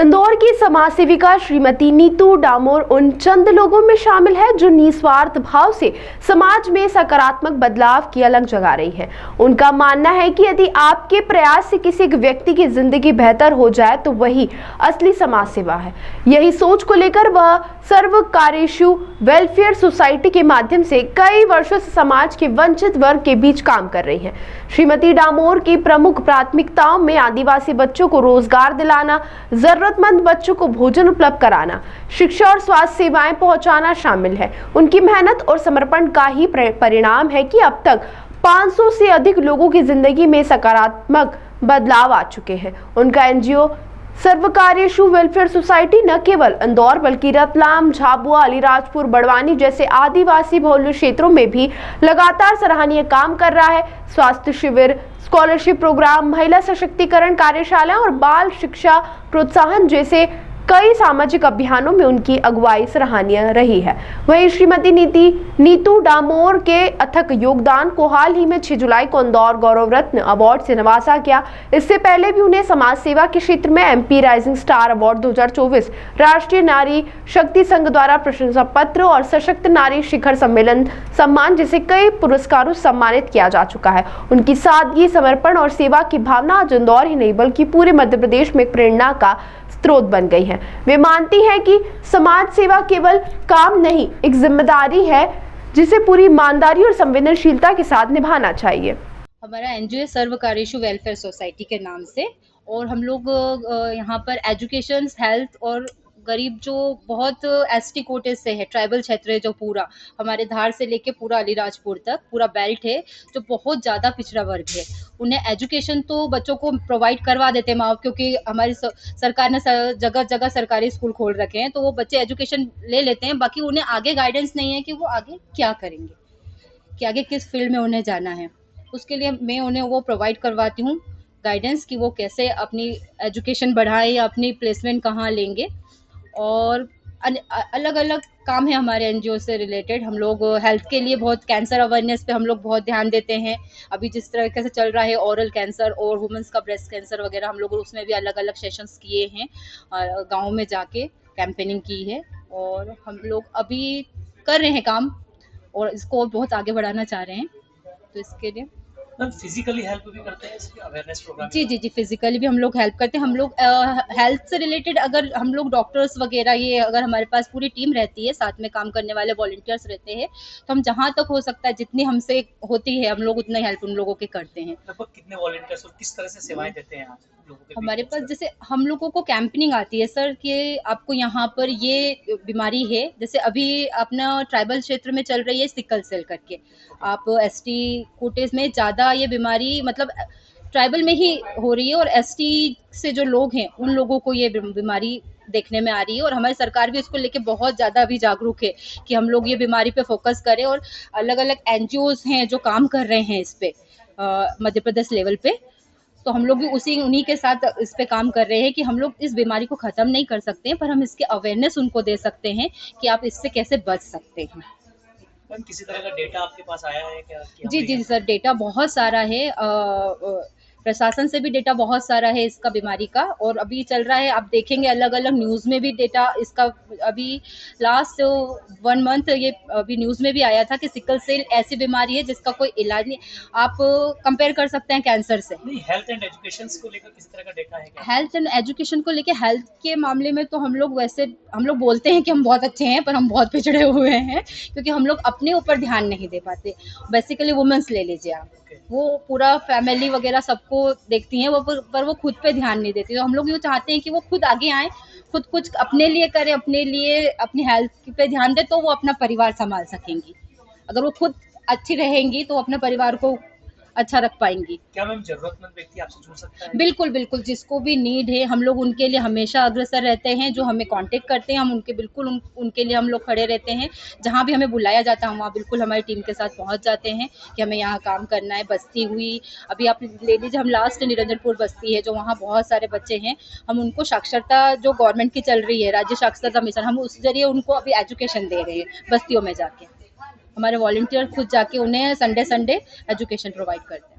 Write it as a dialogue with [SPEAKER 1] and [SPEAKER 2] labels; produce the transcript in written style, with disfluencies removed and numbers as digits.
[SPEAKER 1] इंदौर की समाज सेविका श्रीमती नीतू डामोर उन चंद लोगों में शामिल है जो निस्वार्थ भाव से समाज में सकारात्मक बदलाव की अलग जगा रही है। उनका मानना है कि यदि आपके प्रयास से किसी एक व्यक्ति की जिंदगी बेहतर हो जाए तो वही असली समाज सेवा है। यही सोच को लेकर वह सर्वकारेषु वेलफेयर सोसाइटी के माध्यम से कई वर्षों से समाज के वंचित वर्ग के बीच काम कर रही है। श्रीमती डामोर की प्रमुख प्राथमिकताओं में आदिवासी बच्चों को रोजगार दिलाना, जरूरतमंद बच्चों को भोजन उपलब्ध कराना, शिक्षा और स्वास्थ्य सेवाएं पहुंचाना शामिल है। उनकी मेहनत और समर्पण का ही परिणाम है कि अब तक 500 से अधिक लोगों की जिंदगी में सकारात्मक बदलाव आ चुके हैं। उनका एनजीओ सर्वकारेषु वेलफेयर सोसाइटी न केवल इंदौर बल्कि रतलाम, झाबुआ, अलीराजपुर, बड़वानी जैसे आदिवासी बहुल क्षेत्रों में भी लगातार सराहनीय काम कर रहा है। स्वास्थ्य शिविर, स्कॉलरशिप प्रोग्राम, महिला सशक्तिकरण कार्यशाला और बाल शिक्षा प्रोत्साहन जैसे कई सामाजिक अभियानों में उनकी अगुवाई सराहनीय रही है। वहीं श्रीमती नीतू डामोर के अथक योगदान को हाल ही में 6 जुलाई को इंदौर गौरव रत्न अवार्ड से नवाजा गया। इससे पहले भी उन्हें समाज सेवा के क्षेत्र में एमपी राइजिंग स्टार अवार्ड 2024, राष्ट्रीय नारी शक्ति संघ द्वारा प्रशंसा पत्र और सशक्त नारी शिखर सम्मेलन सम्मान जैसे कई पुरस्कारों से सम्मानित किया जा चुका है। उनकी सादगी, समर्पण और सेवा की भावना आज इंदौर ही नहीं बल्कि पूरे मध्य प्रदेश में प्रेरणा का स्रोत बन गई है। वे मानती हैं कि समाज सेवा केवल काम नहीं, एक जिम्मेदारी है जिसे पूरी ईमानदारी और संवेदनशीलता के साथ निभाना चाहिए।
[SPEAKER 2] हमारा एनजीओ सर्वकारेषु वेलफेयर सोसाइटी के नाम से, और हम लोग यहाँ पर एजुकेशन, हेल्थ और गरीब जो बहुत एसटी कोटे से है, ट्राइबल क्षेत्र है जो पूरा हमारे धार से लेके पूरा अलीराजपुर तक पूरा बेल्ट है जो बहुत ज़्यादा पिछड़ा वर्ग है, उन्हें एजुकेशन तो बच्चों को प्रोवाइड करवा देते हैं माँ, क्योंकि हमारी सरकार ने जगह जगह सरकारी स्कूल खोल रखे हैं तो वो बच्चे एजुकेशन ले लेते हैं। बाकी उन्हें आगे गाइडेंस नहीं है कि वो आगे क्या करेंगे, कि आगे किस फील्ड में उन्हें जाना है। उसके लिए मैं उन्हें वो प्रोवाइड करवाती हूँ गाइडेंस कि वो कैसे अपनी एजुकेशन बढ़ाएं या अपनी प्लेसमेंट कहाँ लेंगे। और अलग अलग काम है हमारे एनजीओ से रिलेटेड। हम लोग हेल्थ के लिए बहुत कैंसर अवेयरनेस पे हम लोग बहुत ध्यान देते हैं। अभी जिस तरीके से चल रहा है ओरल कैंसर और वुमेन्स का ब्रेस्ट कैंसर वगैरह, हम लोग उसमें भी अलग अलग सेशंस किए हैं, गाँव में जाके कैंपेनिंग की है और हम लोग अभी कर रहे हैं काम और इसको बहुत आगे बढ़ाना चाह रहे हैं। तो इसके लिए
[SPEAKER 3] फिजिकली हेल्प भी करते हैं इसके अवेयरनेस प्रोग्राम?
[SPEAKER 2] जी, फिजिकली भी हम लोग हेल्प करते हैं। हम लोग हेल्थ से रिलेटेड अगर हम लोग डॉक्टर्स वगैरह, ये अगर हमारे पास पूरी टीम रहती है, साथ में काम करने वाले वॉलंटियर्स रहते हैं, तो हम जहाँ तक हो सकता है जितनी हमसे होती है हम लोग उतना हेल्प उन लोगों के करते हैं।
[SPEAKER 3] लगभग कितने वॉलंटियर्स और किस तरह से सेवाएं देते हैं आप लोगों के?
[SPEAKER 2] हमारे पास जैसे हम लोगों को कैंपेनिंग आती है सर कि आपको यहाँ पर ये बीमारी है, जैसे अभी अपना ट्राइबल क्षेत्र में चल रही है सिकल सेल करके, आप एसटी कोटेज में ज़्यादा ये बीमारी मतलब ट्राइबल में ही हो रही है और एसटी से जो लोग हैं उन लोगों को ये बीमारी देखने में आ रही है। और हमारी सरकार भी इसको लेके बहुत ज़्यादा अभी जागरूक है कि हम लोग ये बीमारी पे फोकस करें, और अलग अलग एनजीओज हैं जो काम कर रहे हैं इस पे मध्य प्रदेश लेवल पे। तो हम लोग भी उन्हीं के साथ इस पे काम कर रहे हैं कि हम लोग इस बीमारी को ख़त्म नहीं कर सकते हैं, पर हम इसके अवेयरनेस उनको दे सकते हैं कि आप इससे कैसे बच सकते हैं।
[SPEAKER 3] किसी तरह का डेटा आपके पास आया है क्या?
[SPEAKER 2] जी सर, डेटा बहुत सारा है, प्रशासन से भी डेटा बहुत सारा है इसका बीमारी का, और अभी चल रहा है, आप देखेंगे अलग अलग न्यूज़ में भी डेटा इसका। अभी लास्ट 1 मंथ ये अभी न्यूज़ में भी आया था कि सिकल सेल ऐसी बीमारी है जिसका कोई इलाज नहीं। आप कंपेयर कर सकते हैं कैंसर से।
[SPEAKER 3] हेल्थ एंड एजुकेशन को लेकर किस तरह का डेटा है क्या?
[SPEAKER 2] हेल्थ एंड एजुकेशन को लेकर, हेल्थ के मामले में तो हम लोग बोलते हैं कि हम बहुत अच्छे हैं, पर हम बहुत पिछड़े हुए हैं क्योंकि हम लोग अपने ऊपर ध्यान नहीं दे पाते। बेसिकली वुमेन्स ले लीजिए आप, वो पूरा फैमिली वगैरह सबको देखती हैं, वो पर वो खुद पे ध्यान नहीं देती। तो हम लोग ये चाहते हैं कि वो खुद आगे आएँ, खुद कुछ अपने लिए करें, अपने लिए अपनी हेल्थ पे ध्यान दें, तो वो अपना परिवार संभाल सकेंगी। अगर वो खुद अच्छी रहेंगी तो अपने परिवार को अच्छा रख पाएंगी।
[SPEAKER 3] क्या मैम जरूरतमंद व्यक्ति आपसे जुड़ सकता है?
[SPEAKER 2] बिल्कुल, जिसको भी नीड है हम लोग उनके लिए हमेशा अग्रसर रहते हैं। जो हमें कांटेक्ट करते हैं हम उनके लिए हम लोग खड़े रहते हैं। जहाँ भी हमें बुलाया जाता है वहाँ बिल्कुल हमारी टीम के साथ पहुँच जाते हैं कि हमें यहाँ काम करना है। बस्ती हुई, अभी आप ले लीजिए, हम लास्ट निरंजनपुर बस्ती है जो वहाँ बहुत सारे बच्चे हैं, हम उनको साक्षरता जो गवर्नमेंट की चल रही है राज्य साक्षरता मिशन, हम उस जरिए उनको अभी एजुकेशन दे रहे हैं बस्तियों में जाके। हमारे वॉलंटियर खुद जाके उन्हें संडे एजुकेशन प्रोवाइड करते हैं।